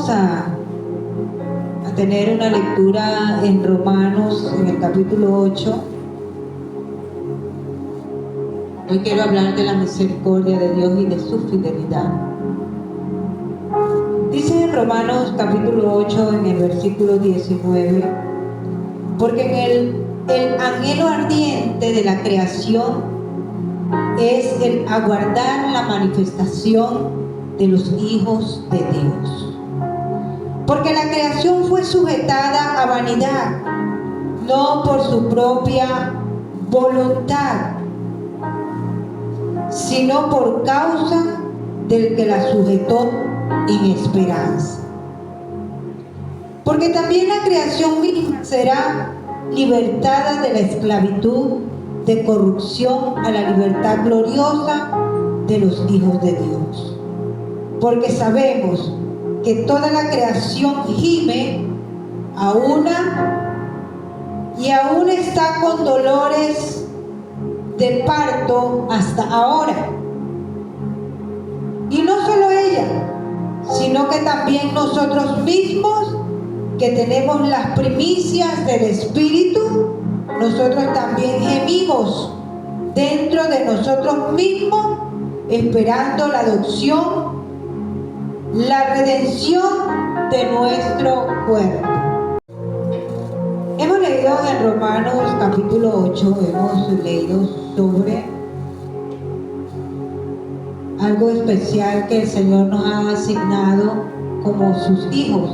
Vamos a tener una lectura en Romanos, en el capítulo 8. Hoy quiero hablar de la misericordia de Dios y de su fidelidad. Dice en Romanos capítulo 8, en el versículo 19, porque el anhelo ardiente de la creación es el aguardar la manifestación de los hijos de Dios. Porque la creación fue sujetada a vanidad, no por su propia voluntad, sino por causa del que la sujetó en esperanza. Porque también la creación misma será libertada de la esclavitud de corrupción a la libertad gloriosa de los hijos de Dios. Porque sabemos que toda la creación gime a una y aún está con dolores de parto hasta ahora. Y no solo ella, sino que también nosotros mismos, que tenemos las primicias del Espíritu, nosotros también gemimos dentro de nosotros mismos, esperando la adopción, la redención de nuestro cuerpo. Hemos leído en Romanos capítulo 8, hemos leído sobre algo especial que el Señor nos ha asignado como sus hijos.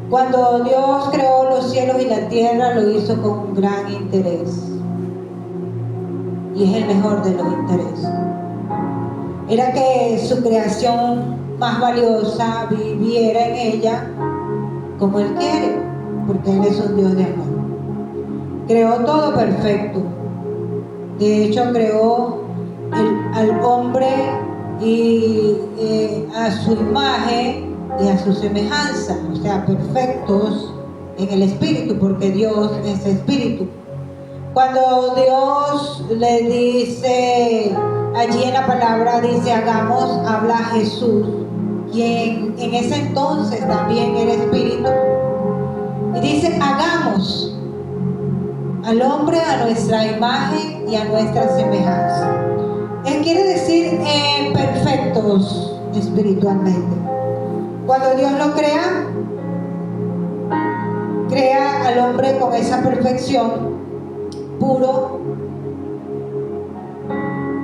Cuando Dios creó los cielos y la tierra, lo hizo con un gran interés. Y es el mejor de los intereses. Era que su creación más valiosa viviera en ella como Él quiere, porque Él es un Dios de amor. Creó todo perfecto. De hecho, creó al hombre y a su imagen y a su semejanza, o sea, perfectos en el espíritu, porque Dios es espíritu. Cuando Dios le dice, allí en la palabra dice hagamos, habla Jesús, quien en ese entonces también era espíritu, y dice hagamos al hombre a nuestra imagen y a nuestra semejanza. Él quiere decir perfectos espiritualmente. Cuando Dios lo crea al hombre con esa perfección, puro,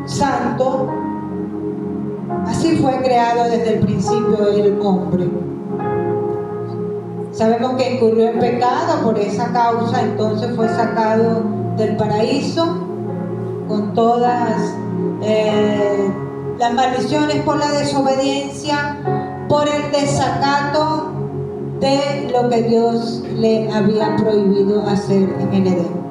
santo. Así fue creado desde el principio el hombre. Sabemos que incurrió en pecado, por esa causa entonces fue sacado del paraíso con todas las maldiciones por la desobediencia, por el desacato de lo que Dios le había prohibido hacer en el Edén.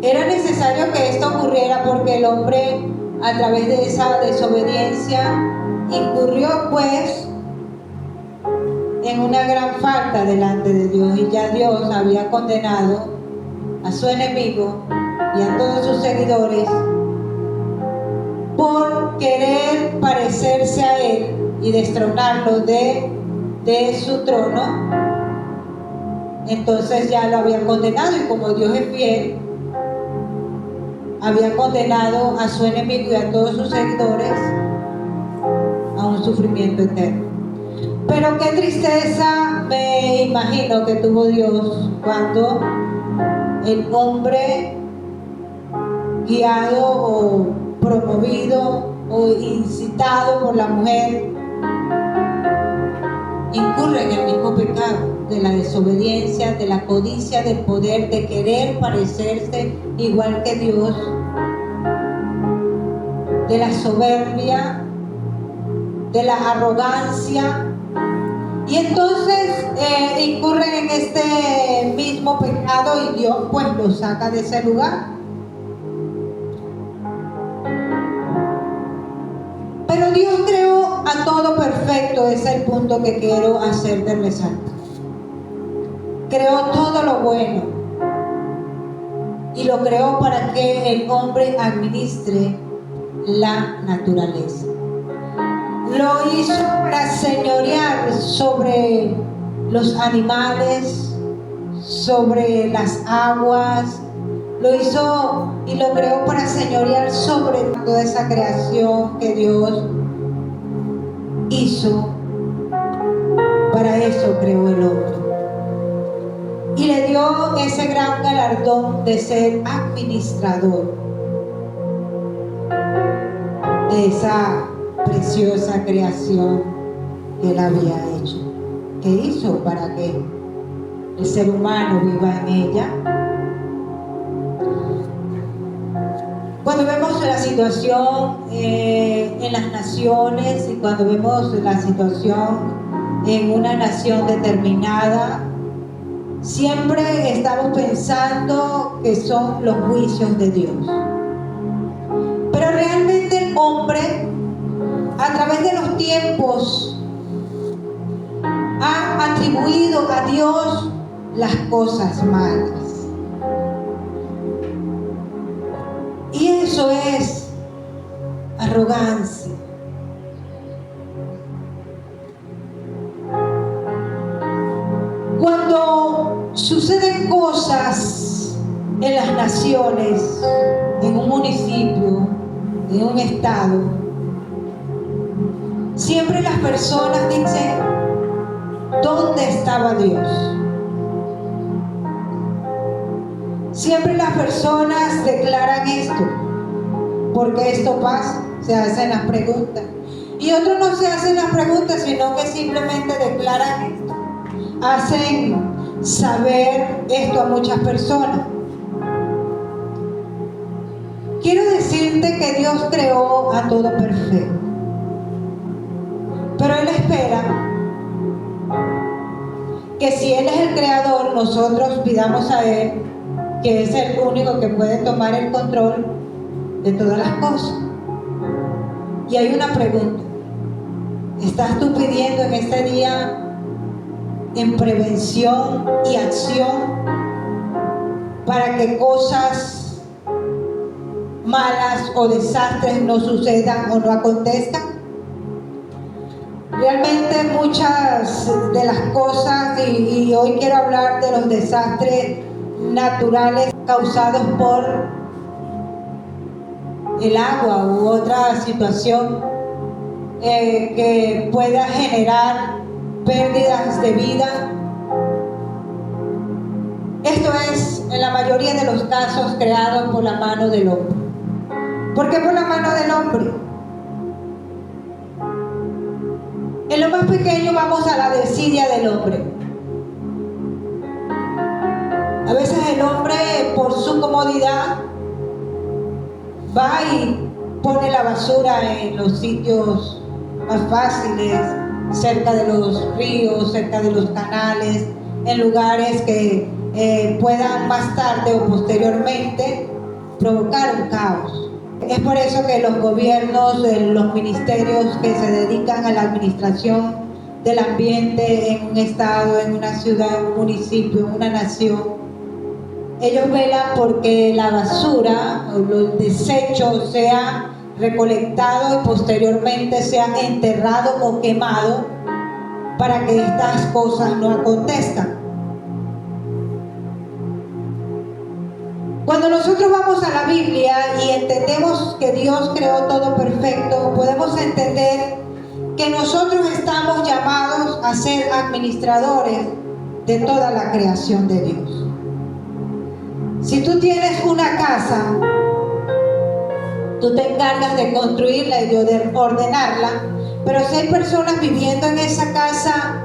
Era necesario que esto ocurriera porque el hombre, a través de esa desobediencia, incurrió pues en una gran falta delante de Dios, y ya Dios había condenado a su enemigo y a todos sus seguidores por querer parecerse a él y destronarlo de su trono. Entonces ya lo había condenado, y como Dios es fiel, había condenado a su enemigo y a todos sus seguidores a un sufrimiento eterno. Pero qué tristeza me imagino que tuvo Dios cuando el hombre, guiado o promovido o incitado por la mujer, incurre en el mismo pecado de la desobediencia, de la codicia, del poder, de querer parecerse igual que Dios, de la soberbia, de la arrogancia. Y entonces incurre en este mismo pecado, y Dios pues lo saca de ese lugar. Pero Dios creó a todo perfecto, ese es el punto que quiero hacer de resaltar. Creó todo lo bueno y lo creó para que el hombre administre la naturaleza. lo hizo para señorear sobre los animales, sobre las aguas. Lo hizo y lo creó para señorear sobre toda esa creación que Dios hizo. Para eso creó el hombre. Y le dio ese gran galardón de ser administrador de esa preciosa creación que él había hecho, que hizo para que el ser humano viva en ella. Cuando vemos la situación en las naciones y cuando vemos la situación en una nación determinada, siempre estamos pensando que son los juicios de Dios. Pero realmente el hombre, a través de los tiempos, ha atribuido a Dios las cosas malas. Y eso es arrogancia. Cuando suceden cosas en las naciones, en un municipio, en un estado, siempre las personas dicen, ¿dónde estaba Dios? Siempre las personas declaran esto, porque esto pasa, se hacen las preguntas. Y otros no se hacen las preguntas, sino que simplemente declaran esto. Hacen saber esto a muchas personas. Quiero decirte que Dios creó a todo perfecto, pero Él espera que si Él es el creador, nosotros pidamos a Él, que es el único que puede tomar el control de todas las cosas. Y hay una pregunta: ¿estás tú pidiendo en este día en prevención y acción para que cosas malas o desastres no sucedan o no acontezcan? Realmente muchas de las cosas, y hoy quiero hablar de los desastres naturales causados por el agua u otra situación que pueda generar pérdidas de vida. Esto es en la mayoría de los casos creado por la mano del hombre. ¿Por qué por la mano del hombre? En lo más pequeño vamos a la desidia del hombre. A veces el hombre, por su comodidad, va y pone la basura en los sitios más fáciles, cerca de los ríos, cerca de los canales, en lugares que puedan más tarde o posteriormente provocar un caos. Es por eso que los gobiernos, los ministerios que se dedican a la administración del ambiente en un estado, en una ciudad, en un municipio, en una nación, ellos velan porque la basura o los desechos sea recolectado y posteriormente sea enterrado o quemado para que estas cosas no acontezcan. Cuando nosotros vamos a la Biblia y entendemos que Dios creó todo perfecto, podemos entender que nosotros estamos llamados a ser administradores de toda la creación de Dios. Si tú tienes una casa, tú te encargas de construirla y de ordenarla, pero si hay personas viviendo en esa casa,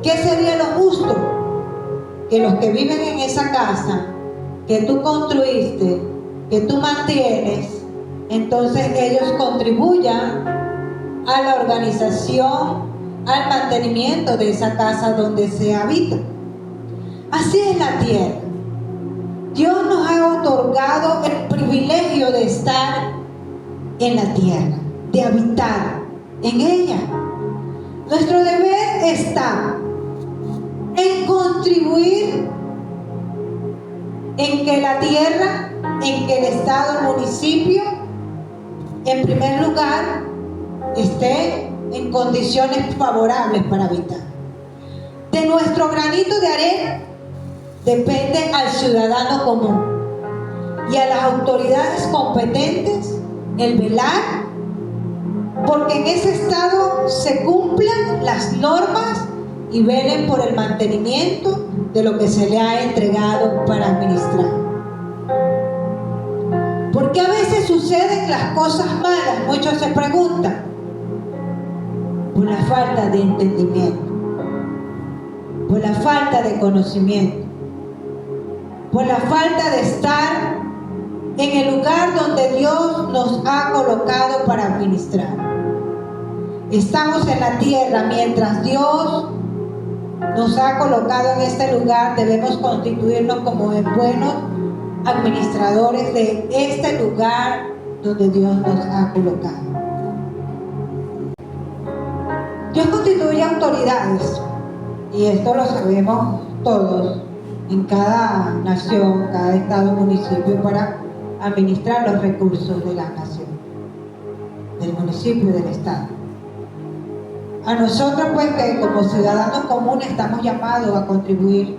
¿qué sería lo justo? Que los que viven en esa casa, que tú construiste, que tú mantienes, entonces ellos contribuyan a la organización, al mantenimiento de esa casa donde se habita. Así es la tierra. Dios nos ha otorgado el privilegio de estar en la tierra, de habitar en ella. Nuestro deber está en contribuir en que la tierra, en que el estado, el municipio, en primer lugar, esté en condiciones favorables para habitar. De nuestro granito de arena depende al ciudadano común y a las autoridades competentes el velar porque en ese estado se cumplan las normas y velen por el mantenimiento de lo que se le ha entregado para administrar. ¿Por qué a veces suceden las cosas malas? Muchos se preguntan. Por la falta de entendimiento, por la falta de conocimiento, por la falta de estar en el lugar donde Dios nos ha colocado para administrar. Estamos en la tierra, mientras Dios nos ha colocado en este lugar, debemos constituirnos como buenos administradores de este lugar donde Dios nos ha colocado. Dios constituye autoridades, y esto lo sabemos todos, en cada nación, cada estado, municipio, para administrar los recursos de la nación, del municipio y del estado. A nosotros, pues, que como ciudadanos comunes estamos llamados a contribuir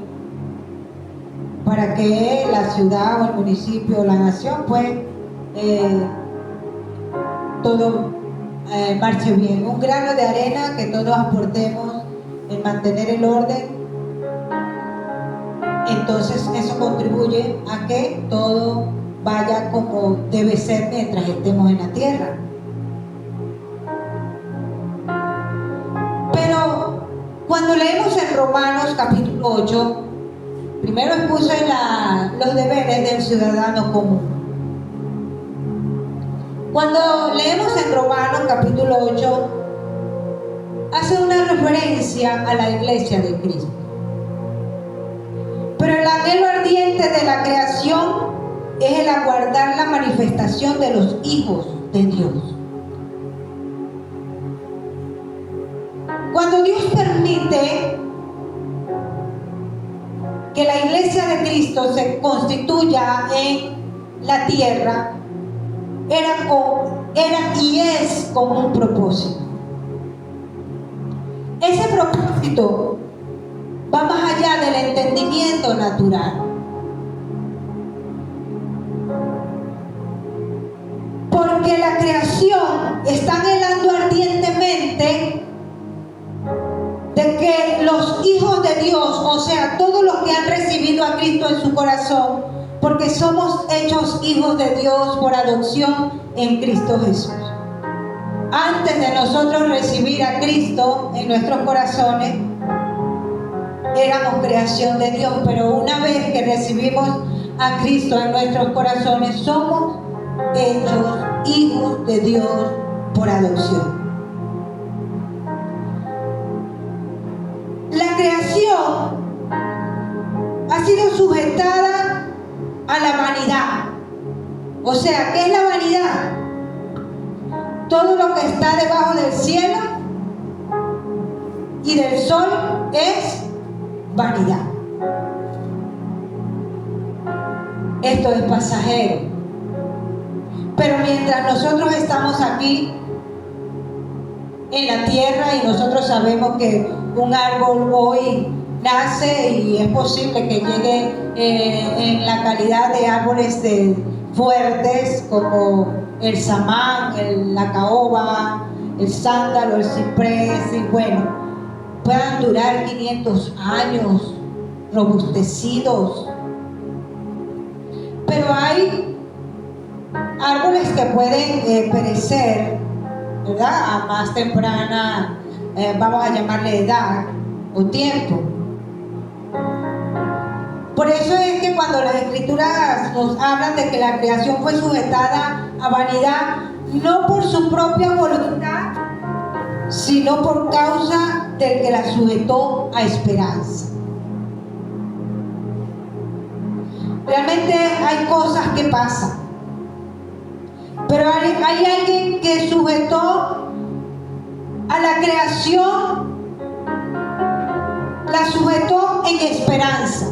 para que la ciudad o el municipio o la nación, pues, todo marche bien. Un grano de arena que todos aportemos en mantener el orden, entonces eso contribuye a que todo vaya como debe ser mientras estemos en la tierra. Pero cuando leemos en Romanos capítulo 8, primero expuse los deberes del ciudadano común. Cuando leemos en Romanos capítulo 8, hace una referencia a la iglesia de Cristo. Pero el anhelo ardiente de la creación es el aguardar la manifestación de los hijos de Dios. Cuando Dios permite que la iglesia de Cristo se constituya en la tierra, era y es con un propósito. Ese propósito va más allá del entendimiento natural. Porque la creación está anhelando ardientemente de que los hijos de Dios, o sea, todos los que han recibido a Cristo en su corazón, porque somos hechos hijos de Dios por adopción en Cristo Jesús. Antes de nosotros recibir a Cristo en nuestros corazones, éramos creación de Dios, pero una vez que recibimos a Cristo en nuestros corazones, somos hechos hijos de Dios por adopción. La creación ha sido sujetada a la vanidad. O sea, ¿qué es la vanidad? Todo lo que está debajo del cielo y del sol es vanidad. Esto es pasajero. Pero mientras nosotros estamos aquí en la tierra y nosotros sabemos que un árbol hoy nace y es posible que llegue en la calidad de árboles fuertes como el samán, la caoba, el sándalo, el ciprés, y bueno, puedan durar 500 años robustecidos. Pero hay árboles que pueden perecer, ¿verdad?, a más temprana, vamos a llamarle edad o tiempo. Por eso es que cuando las escrituras nos hablan de que la creación fue sujetada a vanidad, no por su propia voluntad, sino por causa del que la sujetó a esperanza. Realmente hay cosas que pasan, pero hay alguien que sujetó a la creación, la sujetó en esperanza.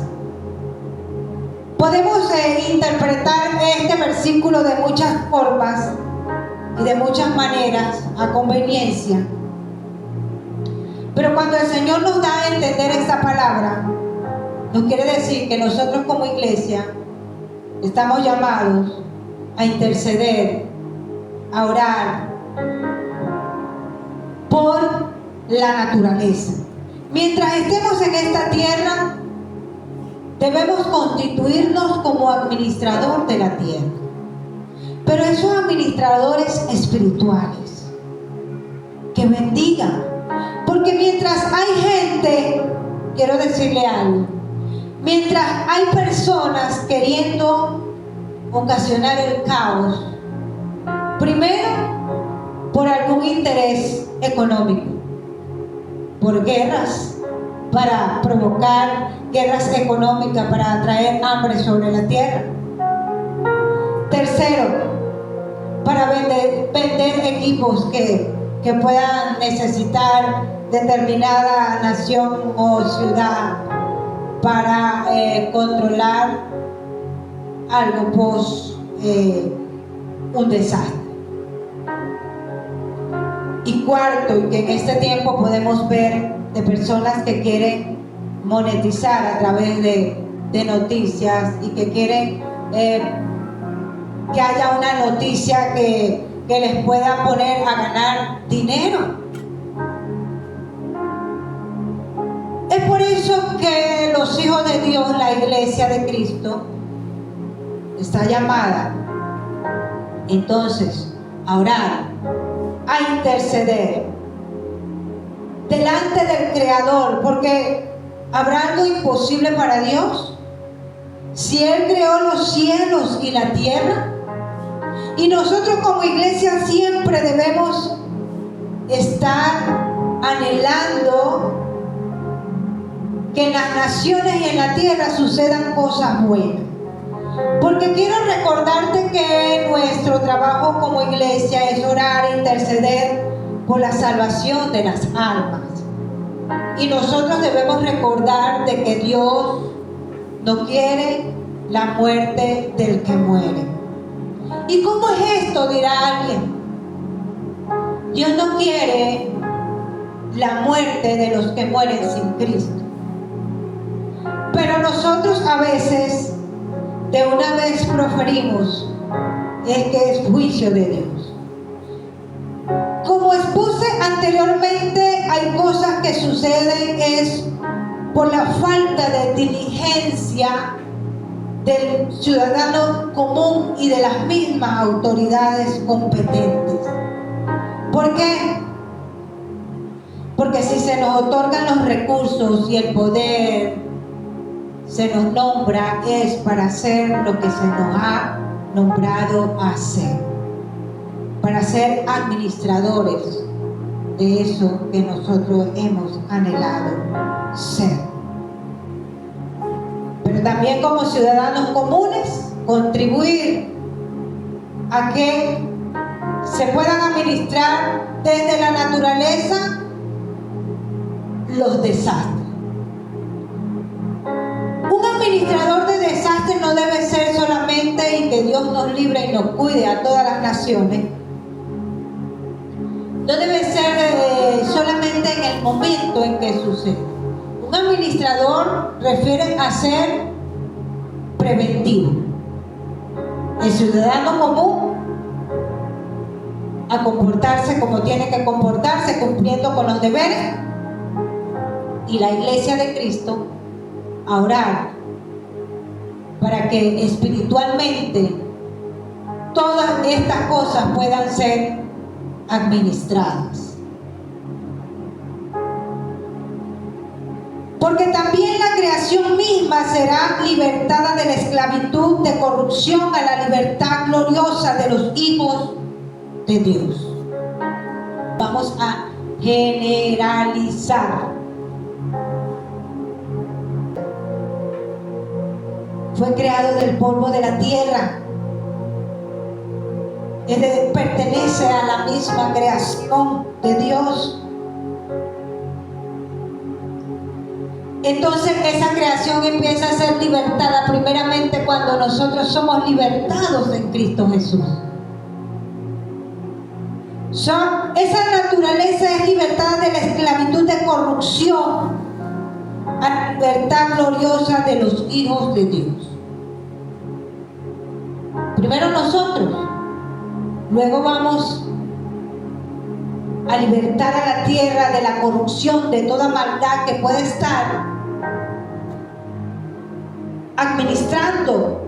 Podemos interpretar este versículo de muchas formas, y de muchas maneras a conveniencia. Pero cuando el Señor nos da a entender esta palabra, nos quiere decir que nosotros como iglesia estamos llamados a interceder, a orar por la naturaleza. Mientras estemos en esta tierra, debemos constituirnos como administrador de la tierra. Pero esos administradores espirituales que bendigan. Porque mientras hay gente, quiero decirle algo, mientras hay personas queriendo ocasionar el caos, primero por algún interés económico, por guerras, para provocar guerras económicas, para traer hambre sobre la tierra. Tercero, para vender equipos que puedan necesitar determinada nación o ciudad para controlar algo post un desastre. Y cuarto, y que en este tiempo podemos ver de personas que quieren monetizar a través de noticias y que quieren que haya una noticia que les pueda poner a ganar dinero. Es por eso que los hijos de Dios, la iglesia de Cristo, está llamada entonces a orar, a interceder delante del Creador, porque ¿habrá algo imposible para Dios? Si Él creó los cielos y la tierra, y nosotros como iglesia siempre debemos estar anhelando que en las naciones y en la tierra sucedan cosas buenas. Porque quiero recordarte que nuestro trabajo como iglesia es orar e interceder por la salvación de las almas. Y nosotros debemos recordar de que Dios no quiere la muerte del que muere. ¿Y cómo es esto?, dirá alguien. Dios no quiere la muerte de los que mueren sin Cristo. Pero nosotros a veces de una vez proferimos es que es juicio de Dios. Como expuse anteriormente, hay cosas que suceden es por la falta de diligencia del ciudadano común y de las mismas autoridades competentes. ¿Por qué? Porque si se nos otorgan los recursos y el poder, se nos nombra, es para hacer lo que se nos ha nombrado hacer, para ser administradores de eso que nosotros hemos anhelado ser. Pero también como ciudadanos comunes, contribuir a que se puedan administrar desde la naturaleza los desastres. Un administrador de desastres no debe ser solamente y que Dios nos libre y nos cuide a todas las naciones. No debe ser solamente en el momento en que sucede. Un administrador refiere a ser preventivo. El ciudadano común a comportarse como tiene que comportarse, cumpliendo con los deberes, y la iglesia de Cristo a orar para que espiritualmente todas estas cosas puedan ser administradas. Porque también la creación misma será libertada de la esclavitud de corrupción a la libertad gloriosa de los hijos de Dios. Vamos a generalizar. Fue creado del polvo de la tierra. Pertenece a la misma creación de Dios. Entonces esa creación empieza a ser libertada primeramente cuando nosotros somos libertados en Cristo Jesús. Esa naturaleza es libertad de la esclavitud de corrupción a la libertad gloriosa de los hijos de Dios. Primero nosotros, luego vamos a libertar a la tierra de la corrupción, de toda maldad que puede estar administrando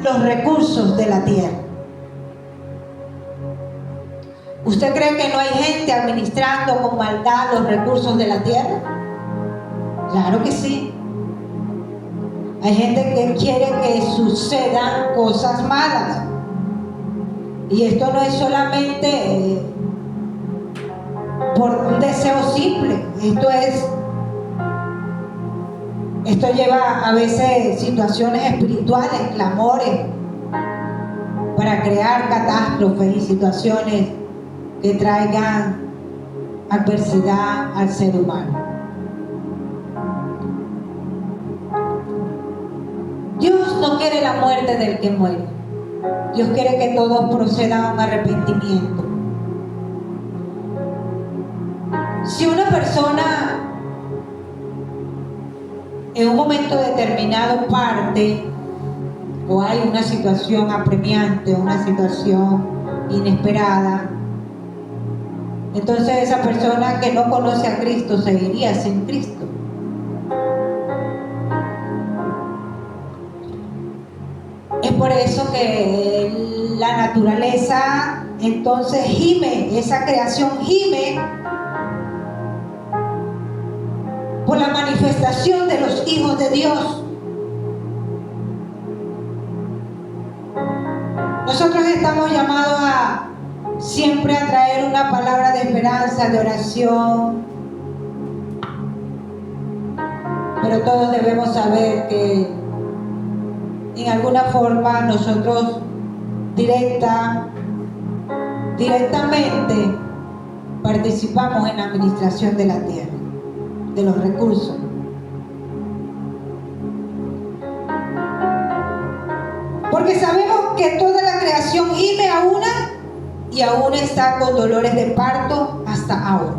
los recursos de la tierra. ¿Usted cree que no hay gente administrando con maldad los recursos de la tierra? Claro que sí. Hay gente que quiere que sucedan cosas malas. Y esto no es solamente por un deseo simple. Esto lleva a veces situaciones espirituales, clamores, para crear catástrofes y situaciones que traigan adversidad al ser humano. Dios no quiere la muerte del que muere. Dios quiere que todos procedan a un arrepentimiento. Si una persona en un momento determinado parte, o hay una situación apremiante, una situación inesperada, entonces esa persona que no conoce a Cristo seguiría sin Cristo. Es por eso que la naturaleza entonces gime, esa creación gime por la manifestación de los hijos de Dios. Nosotros estamos llamados a siempre a traer una palabra de esperanza, de oración, pero todos debemos saber que en alguna forma nosotros directamente participamos en la administración de la tierra, de los recursos. Porque sabemos que toda la creación gime a una y aún está con dolores de parto hasta ahora.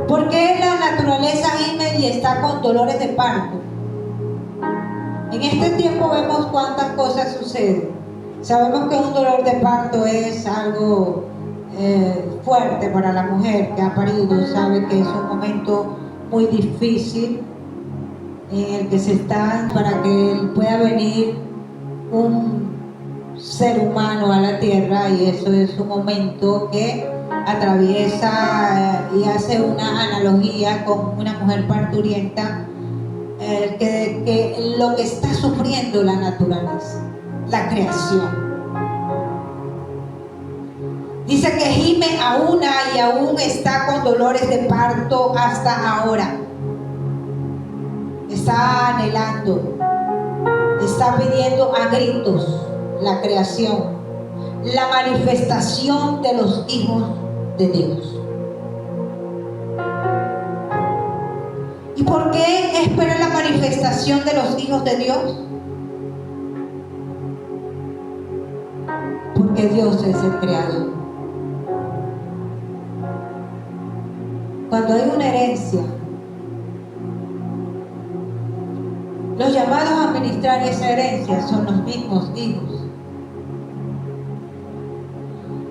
¿Por qué la naturaleza gime y está con dolores de parto? En este tiempo vemos cuántas cosas suceden. Sabemos que un dolor de parto es algo fuerte para la mujer que ha parido. Sabe que es un momento muy difícil en el que se está para que pueda venir un ser humano a la tierra, y eso es un momento que atraviesa y hace una analogía con una mujer parturienta, que lo que está sufriendo la naturaleza, la creación. Dice que gime a una y aún está con dolores de parto hasta ahora. Está anhelando, está pidiendo a gritos la creación, la manifestación de los hijos de Dios. ¿Y por qué espera la manifestación de los hijos de Dios? Porque Dios es el creador. Cuando hay una herencia, los llamados a administrar esa herencia son los mismos hijos.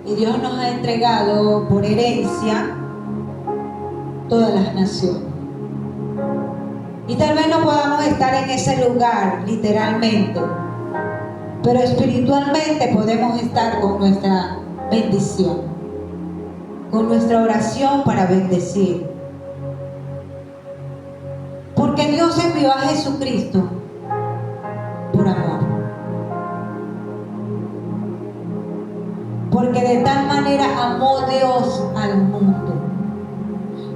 Y Dios nos ha entregado por herencia todas las naciones. Y tal vez no podamos estar en ese lugar literalmente, pero espiritualmente podemos estar con nuestra bendición, con nuestra oración para bendecir. Porque Dios envió a Jesucristo por amor. Porque de tal manera amó Dios al mundo.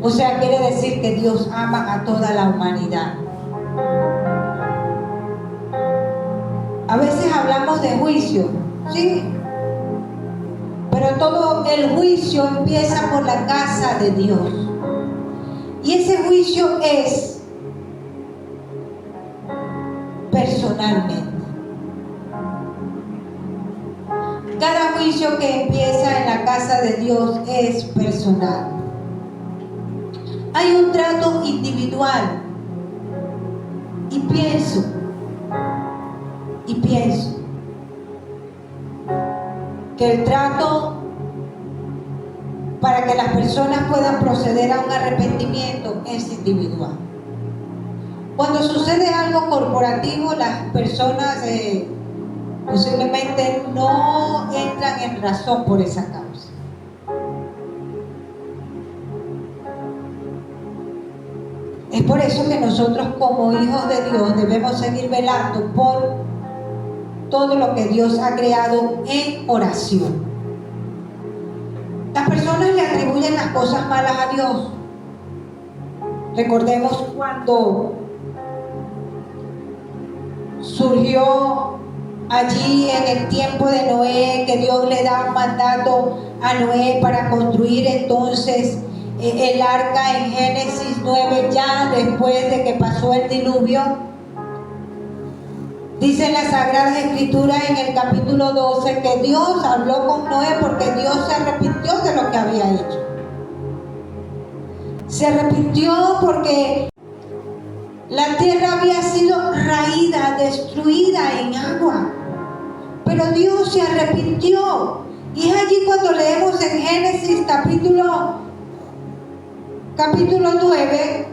O sea, quiere decir que Dios ama a toda la humanidad. A veces hablamos de juicio, sí, pero todo el juicio empieza por la casa de Dios. Y ese juicio es personalmente. juicio que empieza en la casa de Dios es personal. Hay un trato individual. Y pienso que el trato para que las personas puedan proceder a un arrepentimiento es individual. Cuando sucede algo corporativo, las personas posiblemente no entran en razón por esa causa. Es por eso que nosotros como hijos de Dios debemos seguir velando por todo lo que Dios ha creado en oración. Las personas le atribuyen las cosas malas a Dios. Recordemos cuando surgió allí en el tiempo de Noé, que Dios le da un mandato a Noé para construir entonces el arca en Génesis 9, ya después de que pasó el diluvio. Dice en las Sagradas Escrituras en el capítulo 12 que Dios habló con Noé porque Dios se arrepintió de lo que había hecho. Se arrepintió porque la tierra había sido raída, destruida en agua. Pero Dios se arrepintió. Y es allí cuando leemos en Génesis capítulo 9,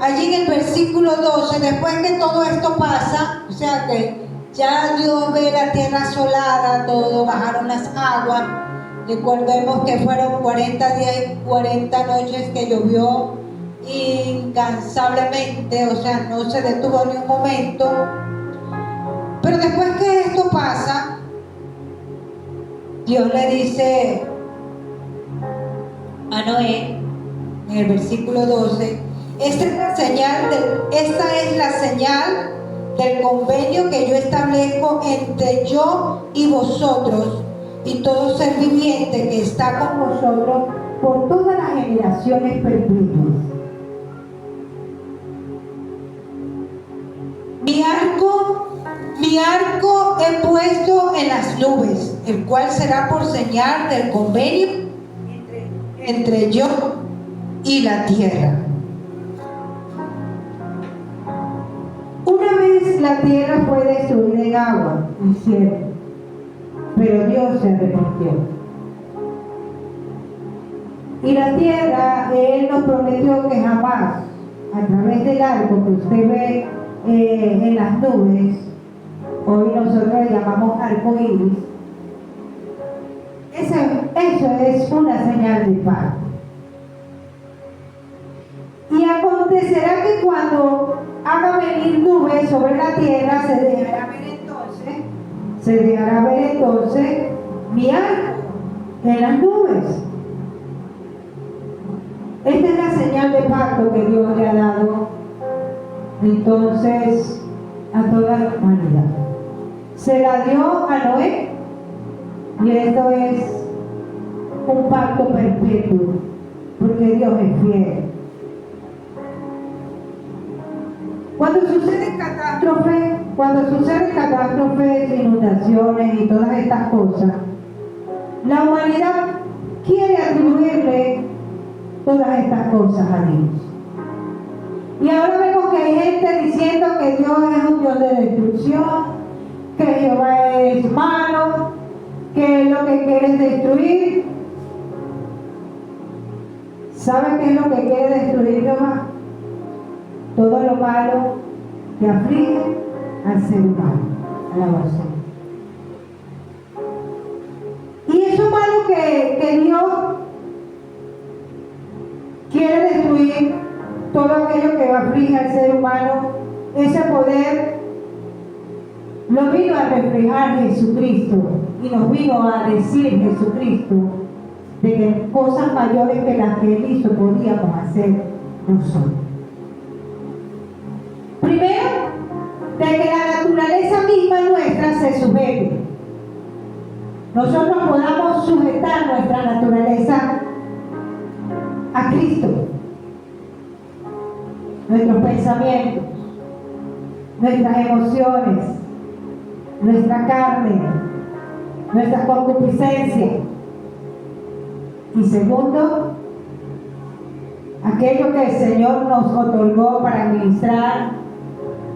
allí en el versículo 12, después que todo esto pasa, o sea que ya Dios ve la tierra asolada, todo, bajaron las aguas. Recordemos que fueron 40 días y 40 noches que llovió incansablemente, o sea, no se detuvo ni un momento. Pero después que esto pasa, Dios le dice a Noé, en el versículo 12, esta es la señal del convenio que yo establezco entre yo y vosotros y todo ser viviente que está con vosotros por todas las generaciones perpetuas. Mi arco he puesto en las nubes, el cual será por señal del convenio entre yo y la tierra. Una vez la tierra fue destruida en agua, es cierto, pero Dios se arrepintió. Y la tierra, Él nos prometió que jamás, a través del arco que usted ve en las nubes, hoy nosotros le llamamos arco iris, eso es una señal de pacto. Y acontecerá que cuando haga venir nubes sobre la tierra, se dejará ver entonces mi arco en las nubes. Esta es la señal de pacto que Dios le ha dado entonces a toda la humanidad. Se la dio a Noé, y esto es un pacto perpetuo, porque Dios es fiel. Cuando suceden catástrofes, inundaciones y todas estas cosas, la humanidad quiere atribuirle todas estas cosas a Dios. Y ahora vemos que hay gente diciendo que Dios es un Dios de destrucción, que Jehová es malo, que lo que quiere es destruir. ¿Sabe qué es lo que quiere destruir Jehová? Todo lo malo que aflige al ser humano, a la persona. Y eso malo que Dios quiere destruir, todo aquello que aflige al ser humano, ese poder lo vino a reflejar Jesucristo, y nos vino a decir Jesucristo de que cosas mayores que las que Él hizo podíamos hacer nosotros. Primero, de que la naturaleza misma nuestra se sujete. Nosotros podamos sujetar nuestra naturaleza a Cristo. Nuestros pensamientos, nuestras emociones, nuestra carne, nuestra concupiscencia. Y segundo, aquello que el Señor nos otorgó para administrar,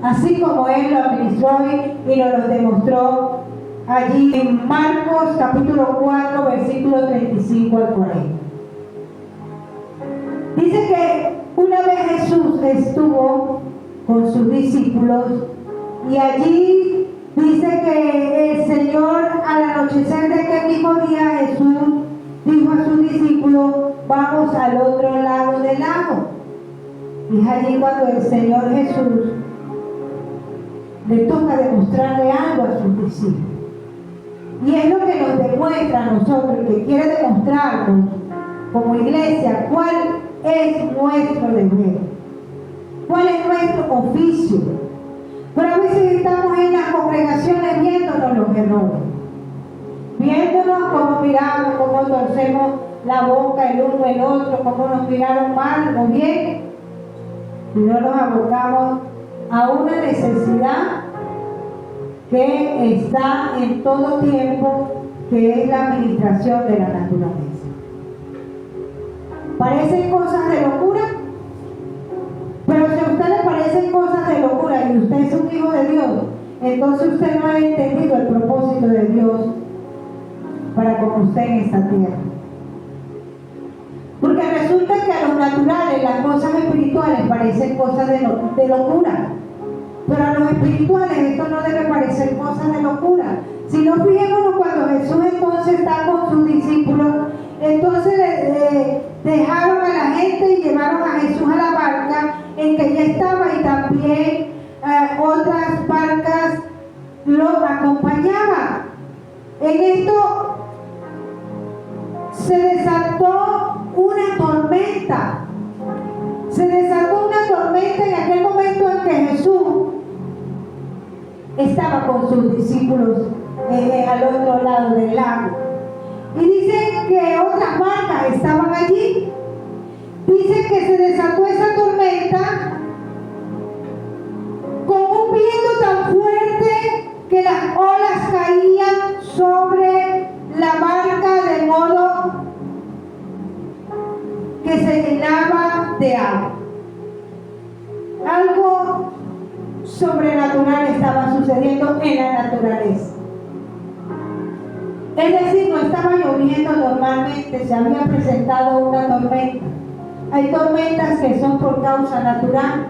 así como Él lo administró y nos lo demostró allí en Marcos capítulo 4, versículo 35 al 40. Dice que una vez Jesús estuvo con sus discípulos y allí dice que el Señor, al anochecer de aquel mismo día, Jesús dijo a sus discípulos: vamos al otro lado del lago. Y es allí cuando el Señor Jesús le toca demostrarle algo a sus discípulos. Y es lo que nos demuestra a nosotros, que quiere demostrarnos como iglesia cuál es nuestro deber, cuál es nuestro oficio. Pero a veces estamos en las congregaciones viéndonos los errores, viéndonos cómo miramos, cómo torcemos la boca el uno el otro, cómo nos miraron mal o bien, y no nos abocamos a una necesidad que está en todo tiempo, que es la administración de la naturaleza. Parecen cosas de locura, pero si a usted le parecen cosas de locura y usted es un hijo de Dios, entonces usted no ha entendido el propósito de Dios para con usted en esta tierra. Porque resulta que a los naturales las cosas espirituales parecen cosas de locura, pero a los espirituales esto no debe parecer cosas de locura. Si no, fijémonos cuando Jesús entonces está con sus discípulos, entonces dejaron a la gente y llevaron a Jesús a la barca en que ya estaba, y también otras barcas lo acompañaban. En esto se desató una tormenta. Se desató una tormenta en aquel momento en que Jesús estaba con sus discípulos al otro lado del lago. Y dice que otras barcas estaban allí. Dice que se desató esa tormenta con un viento tan fuerte que las olas caían sobre la barca de modo que se llenaba de agua. Algo sobrenatural estaba sucediendo en la naturaleza. Es decir, no estaba lloviendo normalmente, se había presentado una tormenta. Hay tormentas que son por causa natural.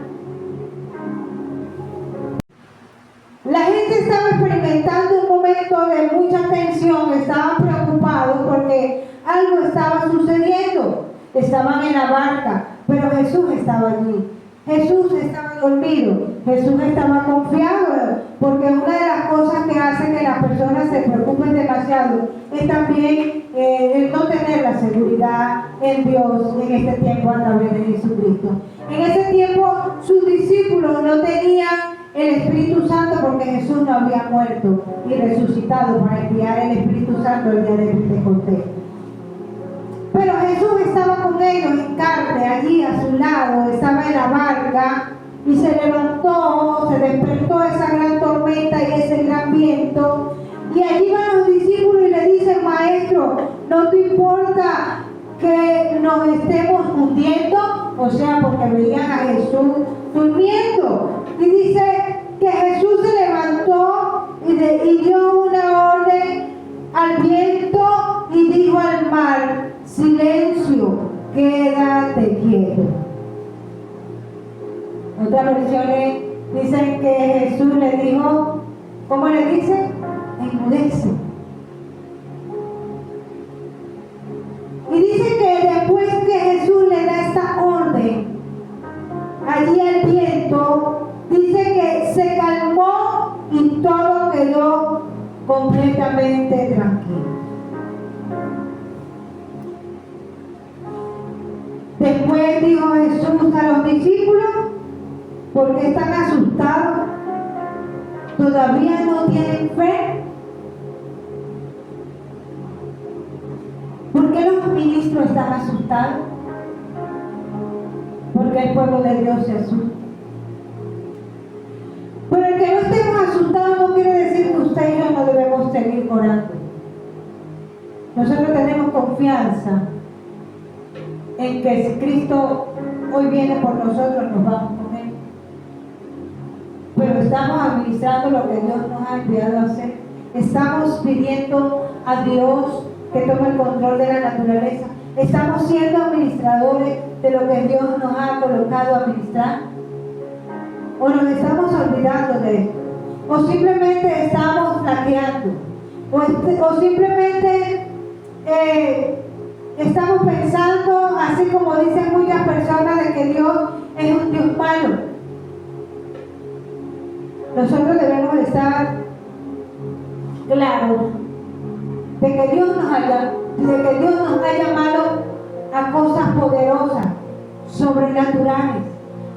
La gente estaba experimentando un momento de mucha tensión, estaban preocupados porque algo estaba sucediendo. Estaban en la barca, pero Jesús estaba allí. Jesús estaba dormido, Jesús estaba confiado, porque una de las cosas que hace que las personas se preocupen demasiado es también el no tener la seguridad en Dios en este tiempo a través de Jesucristo. En ese tiempo sus discípulos no tenían el Espíritu Santo porque Jesús no había muerto y resucitado para enviar el Espíritu Santo el día de Pentecostés. Pero Jesús estaba con ellos en carne, allí a su lado, estaba en la barca y se levantó, se despertó esa gran tormenta y ese gran viento. Y allí van los discípulos y le dicen: Maestro, ¿no te importa que nos estemos hundiendo? O sea, porque veían a Jesús durmiendo. Y dice que Jesús se levantó y dio una orden al viento y dijo al mar: silencio, quédate quieto. Otras versiones dicen que Jesús le dijo, ¿cómo le dice? Enmudece. Y dice que después que Jesús le da esta orden, allí al viento, dice que se calmó y todo quedó completamente tranquilo. Después dijo Jesús a los discípulos: ¿por qué están asustados? ¿Todavía no tienen fe? ¿Por qué los ministros están asustados? Porque el pueblo de Dios se asusta. Pero el que no estemos asustados no quiere decir que usted y yo no debemos seguir orando. confianza en que si Cristo hoy viene por nosotros, nos vamos con Él. Pero estamos administrando lo que Dios nos ha enviado a hacer. Estamos pidiendo a Dios que tome el control de la naturaleza. Estamos siendo administradores de lo que Dios nos ha colocado a administrar. O nos estamos olvidando de esto. O simplemente estamos flaqueando. O simplemente estamos pensando, así como dicen muchas personas, de que Dios es un Dios malo. Nosotros debemos estar claros de que Dios nos ha llamado a cosas poderosas, sobrenaturales,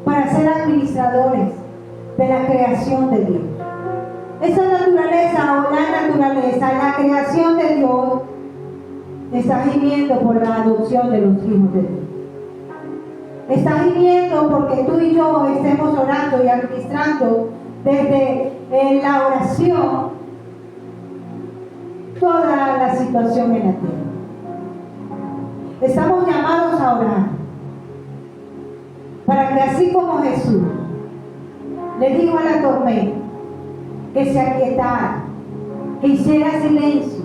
para ser administradores de la creación de Dios. Esa naturaleza o la naturaleza, la creación de Dios, está gimiendo por la adopción de los hijos de Dios. Está gimiendo porque tú y yo estemos orando y administrando desde la oración toda la situación en la tierra. Estamos llamados a orar para que así como Jesús le dijo a la tormenta que se aquietara, que hiciera silencio,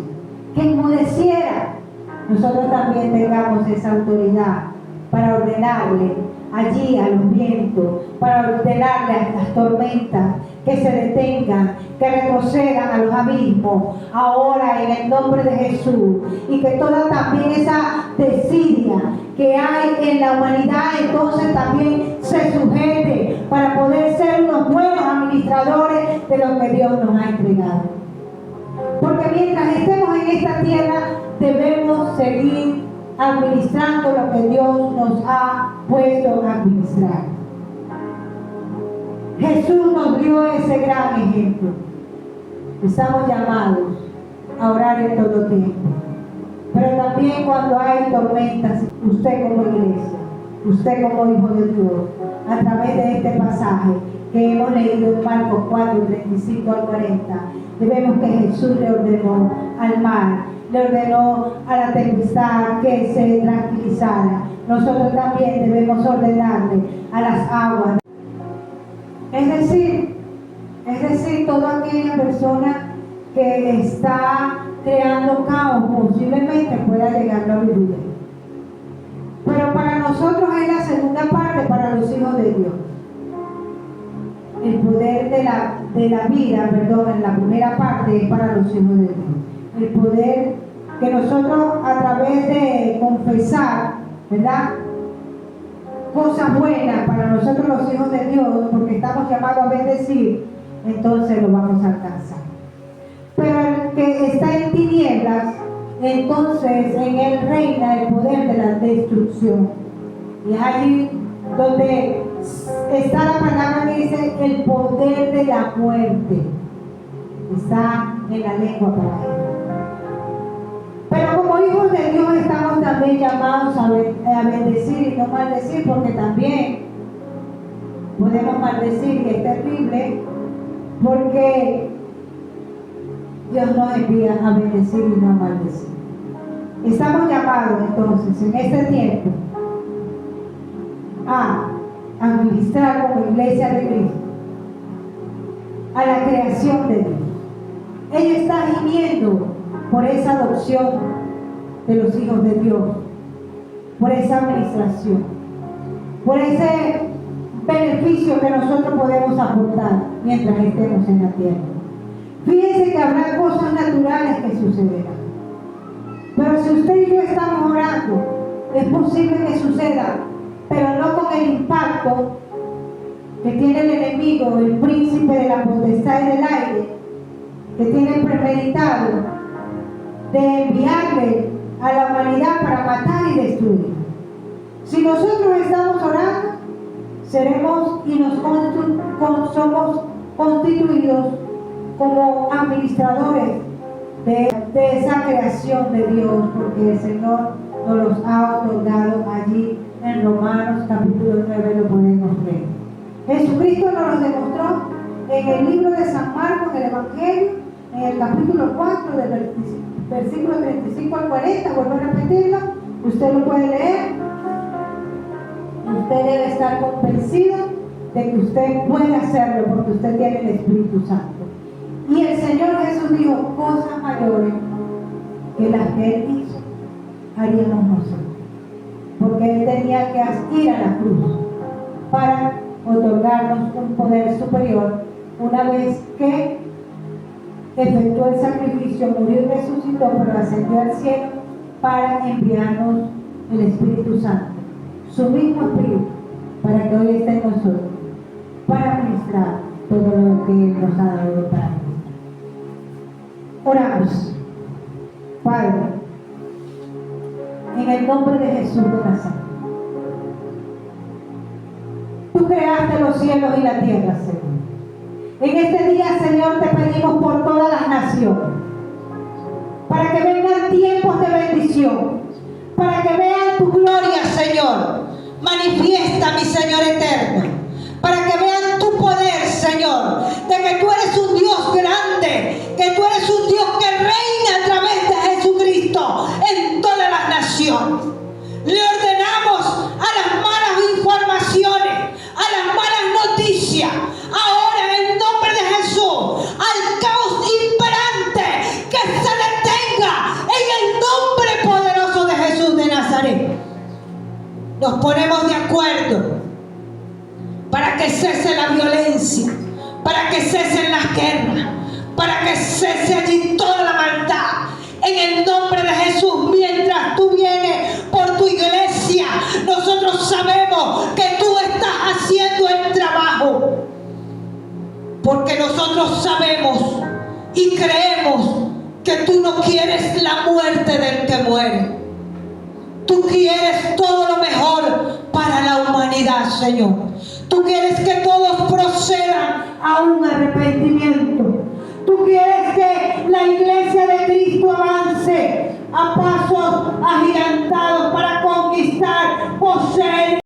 que enmudeciera, nosotros también tengamos esa autoridad para ordenarle allí a los vientos, para ordenarle a estas tormentas que se detengan, que retrocedan a los abismos, ahora en el nombre de Jesús, y que toda también esa desidia que hay en la humanidad entonces también se sujete para poder ser unos buenos administradores de lo que Dios nos ha entregado. Porque mientras estemos en esta tierra debemos seguir administrando lo que Dios nos ha puesto a administrar. Jesús nos dio ese gran ejemplo. Estamos llamados a orar en todo tiempo. Pero también cuando hay tormentas, usted como iglesia, usted como hijo de Dios, a través de este pasaje que hemos leído en Marcos 4, 35 al 40, debemos que Jesús le ordenó al mar, le ordenó a la tempestad que se tranquilizara. Nosotros también debemos ordenarle a las aguas. Es decir, toda aquella persona que está creando caos posiblemente pueda llegarlo a vivir. Pero para nosotros es la segunda parte, para los hijos de Dios. El poder de la vida, en la primera parte es para los hijos de Dios. El poder que nosotros a través de confesar, ¿verdad?, cosas buenas para nosotros los hijos de Dios, porque estamos llamados a bendecir, entonces lo vamos a alcanzar. Pero el que está en tinieblas, entonces en él reina el poder de la destrucción. Y es allí donde está la palabra que dice el poder de la muerte. Está en la lengua para él. Pero como hijos de Dios estamos también llamados a bendecir y no maldecir, porque también podemos maldecir y es terrible, porque Dios nos envía a bendecir y no a maldecir. Estamos llamados entonces en este tiempo a administrar como iglesia de Cristo a la creación de Dios. Ella está gimiendo por esa adopción de los hijos de Dios, por esa administración, por ese beneficio que nosotros podemos aportar mientras estemos en la tierra. Fíjense que habrá cosas naturales que sucederán, pero si usted y yo estamos orando, es posible que suceda, pero no con el impacto que tiene el enemigo, el príncipe de la potestad y del aire, que tiene premeditado de enviarle a la humanidad para matar y destruir. Si nosotros estamos orando, seremos y somos constituidos como administradores de esa creación de Dios, porque el Señor nos los ha otorgado allí en Romanos capítulo 9, lo podemos leer. Jesucristo nos lo demostró en el libro de San Marcos, en el Evangelio, en el capítulo 4 del versículo 35 al 40, vuelvo a repetirlo, usted lo puede leer. Usted debe estar convencido de que usted puede hacerlo porque usted tiene el Espíritu Santo. Y el Señor Jesús dijo, cosas mayores que las que Él hizo, haríamos nosotros. Porque Él tenía que ir a la cruz para otorgarnos un poder superior una vez que efectuó el sacrificio, murió y resucitó, pero ascendió al cielo para enviarnos el Espíritu Santo, su mismo Espíritu, para que hoy esté en nosotros, para ministrar todo lo que Él nos ha dado para ministrar. Oramos. Padre, en el nombre de Jesús de Nazaret, tú creaste los cielos y la tierra, Señor. En este día, Señor, te pedimos por todas las naciones, para que vengan tiempos de bendición, para que vean tu gloria, Señor. Manifiesta, mi Señor eterno, para que vean tu poder, Señor, de que tú eres un Dios grande, que tú eres un Dios que reina a través de Jesucristo en todas las naciones. Le ordenamos a las malas informaciones, a las malas noticias, ahora en el nombre de Jesús, al caos imperante, que se detenga en el nombre poderoso de Jesús de Nazaret. Nos ponemos de acuerdo para que cese la violencia, para que cesen las guerras, para que cese allí toda la maldad. En el nombre de Jesús, mientras tú vienes por tu iglesia, nosotros sabemos que tú estás haciendo el trabajo. Porque nosotros sabemos y creemos que tú no quieres la muerte del que muere. Tú quieres todo lo mejor para la humanidad, Señor. Tú quieres que todos procedan a un arrepentimiento. Tú quieres que la iglesia de Cristo avance a pasos agigantados para conquistar, poseer